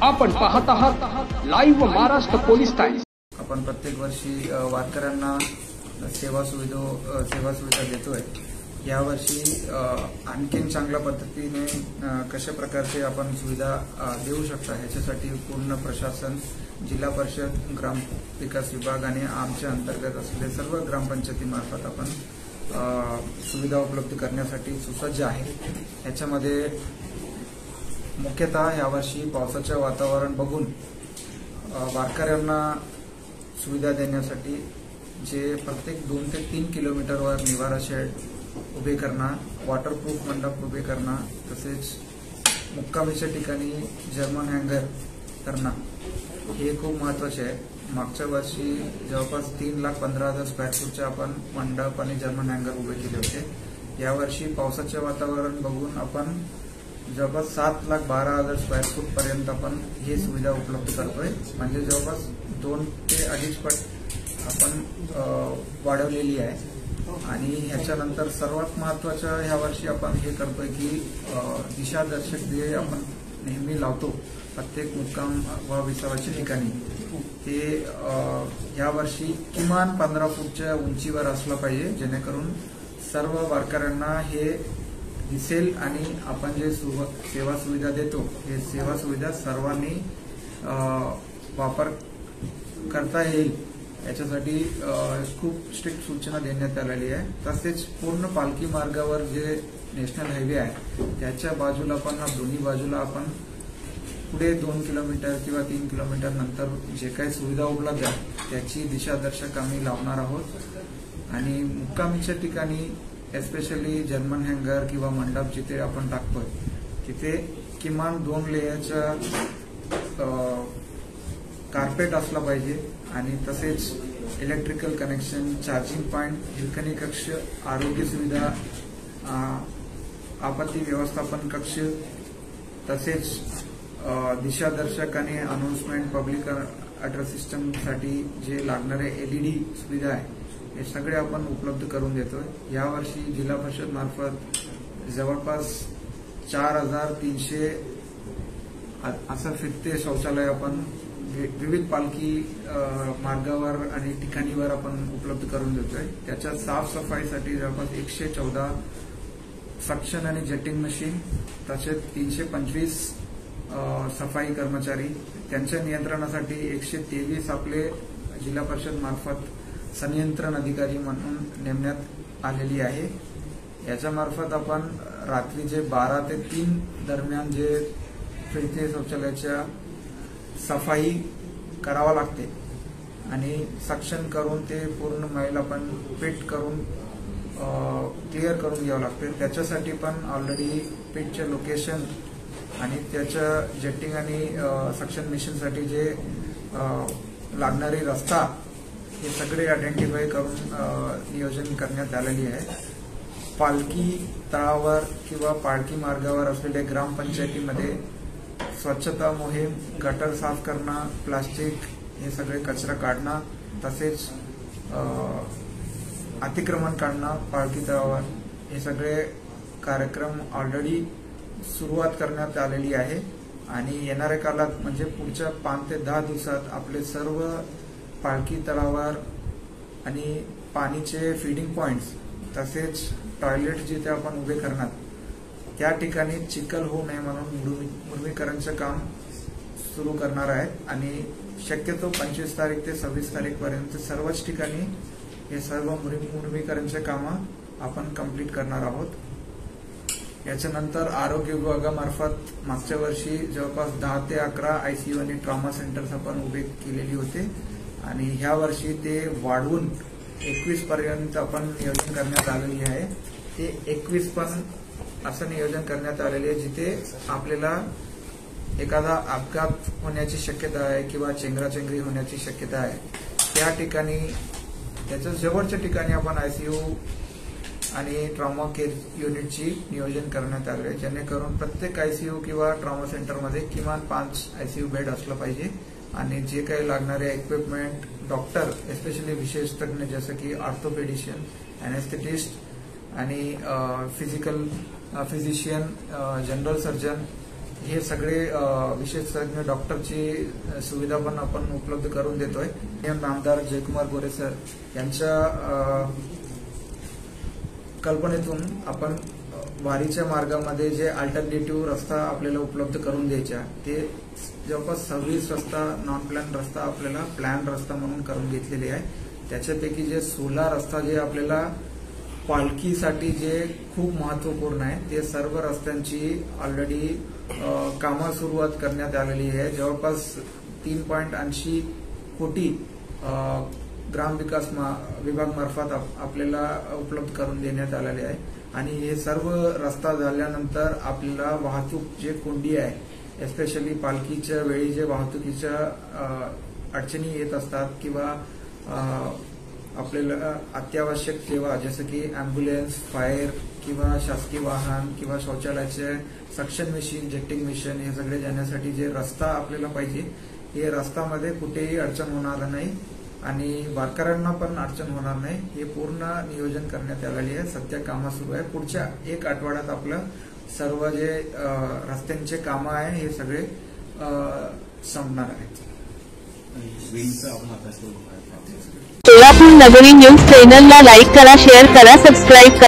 आपण पाहत आहात लाईव्ह महाराष्ट्र पोलीस टाइम्स। आपण प्रत्येक वर्षी वारकऱ्यांना सेवा सुविधा देतोय। या वर्षी आणखीन चांगल्या पद्धतीने कशा प्रकारचे आपण सुविधा देऊ शकता ह्याच्यासाठी पूर्ण प्रशासन, जिल्हा परिषद, ग्राम विकास विभाग आणि आमच्या अंतर्गत असलेले सर्व ग्रामपंचायतीमार्फत आपण सुविधा उपलब्ध करण्यासाठी सुसज्ज आहे। याच्यामध्ये मुख्यतः यावर्षी पावसाचे वातावरण बघून वारकऱ्यांना सुविधा देण्यासाठी जे प्रत्येक 2 ते 3 किलोमीटरवर निवारा शेड उभे करणं, वॉटरप्रूफ मंडप उभे करणं, तसेच मुक्कामीच्या ठिकाणी जर्मन हँगर करणं हे खूप महत्त्वाचे आहे। मागच्या वर्षी जवळपास 3,15,000 स्क्वेअर फूटचे आपण मंडप आणि जर्मन हँगर उभे केले होते। यावर्षी पावसाचे वातावरण बघून आपण जवळपास 7,12,000 स्क्वेअर फूट पर्यंत आपण ही सुविधा उपलब्ध करतोय, म्हणजे जवळपास 2 ते 2.5 पट आपण वाढवलेली आहे। आणि ह्याच्यानंतर सर्वात महत्त्वाचं ह्या वर्षी आपण हे करतोय की दिशादर्शक जे आपण नेहमी लावतो प्रत्येक मुक्काम व विसावाच्या ठिकाणी, ते या वर्षी किमान 15 फूटच्या उंचीवर असलं पाहिजे, जेणेकरून सर्व वारकऱ्यांना हे दिसेल आणि आपण जे सेवा सुविधा देतो हे सेवा सुविधा सर्वांनी वापर करता येईल याच्यासाठी खूप स्ट्रिक्ट सूचना देण्यात आलेली आहे। तसेच पूर्ण पालखी मार्गावर जे नॅशनल हायवे आहे त्याच्या बाजूला पण दोन्ही बाजूला आपण पुढे 2 किलोमीटर किंवा 3 किलोमीटर नंतर जे काही सुविधा उपलब्ध आहे त्याची दिशादर्शक आम्ही लावणार आहोत। आणि मुक्कामीच्या ठिकाणी एस्पेशली जर्मन हँगर किंवा मंडप जिथे आपण टाकतोय तिथे किमान 2 लेयरचा कार्पेट असला पाहिजे। आणि तसेच electrical connection, charging point, Hirkani कक्ष, आरोग्य सुविधा, आपत्ती व्यवस्थापन कक्ष, तसेच दिशादर्शक आणि अनाउन्समेंट, पब्लिक ॲड्रेस सिस्टमसाठी जे लागणारे LED सुविधा आहे हे सगळे आपण उपलब्ध करून देतोय। यावर्षी जिल्हा परिषद मार्फत जवळपास 4,300 असं फिरते शौचालय आपण विविध पालखी मार्गावर आणि ठिकाणीवर आपण उपलब्ध करून देतोय। त्याच्या साफसफाईसाठी जवळपास 114 सक्शन आणि जेटिंग मशीन, तसेच 325 सफाई कर्मचारी, त्यांच्या नियंत्रणासाठी 123 आपले जिल्हा परिषद मार्फत संनियंत्रण अधिकारी म्हणून नेमण्यात आलेली आहे। याच्या मार्फत आपण रात्रीचे 12 ते 3 दरम्यान जे फिरते शौचालयाच्या सफाई करावा लागते आणि सक्शन करून ते पूर्ण मैल आपण पिट करून क्लिअर करून घ्यावं लागते। त्याच्यासाठी पण ऑलरेडी पिटचे लोकेशन आणि त्याच्या जेटिंग आणि सक्शन मशीनसाठी जे लागणारी रस्ता हे सगळे आयडेंटिफाय करून नियोजन करण्यात आलेली आहे। पालखी तळावर किंवा पालखी मार्गावर असलेल्या ग्रामपंचायतीमध्ये स्वच्छता मोहीम, गटर साफ करणं, प्लास्टिक हे सगळे कचरा काढणं, तसेच अतिक्रमण काढणं पालखी तळावर, हे सगळे कार्यक्रम ऑलरेडी सुरुवात करण्यात आलेली आहे। आणि येणाऱ्या काळात म्हणजे पुढच्या 5 ते 10 दिवसात आपले सर्व पालखी तळावर आणि पाणीचे फीडिंग पॉइंट्स, तसेच टॉयलेट जिथे आपण उभे करणार त्या ठिकाणी चिखल होऊ नये म्हणून मुरमीकरणचं काम सुरू करणार आहेत। आणि शक्यतो 25 तारीख ते 26 तारीखपर्यंत सर्वच ठिकाणी हे सर्व मुरमीकरणचे कामं आपण कंप्लीट करणार आहोत। याच्यानंतर आरोग्य विभागामार्फत मागच्या वर्षी जवळपास 10 ते 11 ICU आणि ट्रॉमा सेंटर्स आपण उभे केलेली होते आणि ह्या वर्षी ते वाढवून 21 पर्यंत आपण नियोजन करण्यात आलेली आहे। ते 21 पण असं नियोजन करण्यात आलेले आहे जिथे आपल्याला एखादा अपघात होण्याची शक्यता आहे किंवा चेंगराचेंगरी होण्याची शक्यता आहे, त्या ठिकाणी त्याच्या जवळच्या ठिकाणी आपण ICU आणि ट्रॉमा केअर युनिटची नियोजन करण्यात आले आहे, जेणेकरून प्रत्येक ICU किंवा ट्रॉमा सेंटरमध्ये किमान 5 ICU बेड असलं पाहिजे। आणि जे काही लागणारे इक्विपमेंट, डॉक्टर एस्पेशली विशेष तज्ञ जसं की ऑर्थोपेडिशियन, अनेस्थेटिस्ट आणि फिजिशियन, जनरल सर्जन हे सगळे विशेषज्ञ डॉक्टरची सुविधा पण आपण उपलब्ध करून देतोय. आमदार जयकुमार गोरे सर यांच्या कल्पनेतून आपण वारीच्या मार्गामध्ये जे अल्टरनेटिव्ह रस्ता आपल्याला उपलब्ध करून द्यायचा, ते जवळपास 26 रस्ता नॉन प्लॅन रस्ता आपल्याला प्लॅन रस्ता म्हणून करून घेतलेले आहे. त्याच्यापैकी जे 16 रस्ता जे आपल्याला पालखीसाठी जे खूप महत्वपूर्ण आहे, ते सर्व रस्त्यांची ऑलरेडी कामं सुरुवात करण्यात आलेली आहे. जवळपास 3.80 कोटी ग्रामविकास विभाग मार्फत आपल्याला उपलब्ध करून देण्यात आलेले आहे. आणि हे सर्व रस्ता झाल्यानंतर आपल्याला वाहतूक जे कोंडी आहे, एस्पेशली पालखीच्या वेळी जे वाहतुकीच्या अडचणी येत असतात किंवा आपल्याला अत्यावश्यक सेवा जसं की अँब्युलन्स, फायर किंवा शासकीय वाहन किंवा शौचालयाचे सक्शन मशीन, इंजेक्टिंग मशीन हे सगळे जाण्यासाठी जे रस्ता आपल्याला पाहिजे, हे रस्त्यामध्ये कुठेही अडचण होणार नाही आणि वारकऱ्यांना पण अडचण होणार नाही. हे पूर्ण नियोजन करण्यात आलेले आहे. सध्या कामं सुरू आहे. पुढच्या 1 आठवड्यात आपलं सर्व जे रस्त्यांचे कामं आहे हे सगळे संपणार आहेत. सोलापूर नगरी न्यूज चॅनलला लाईक करा, शेअर करा, सबस्क्राईब करा.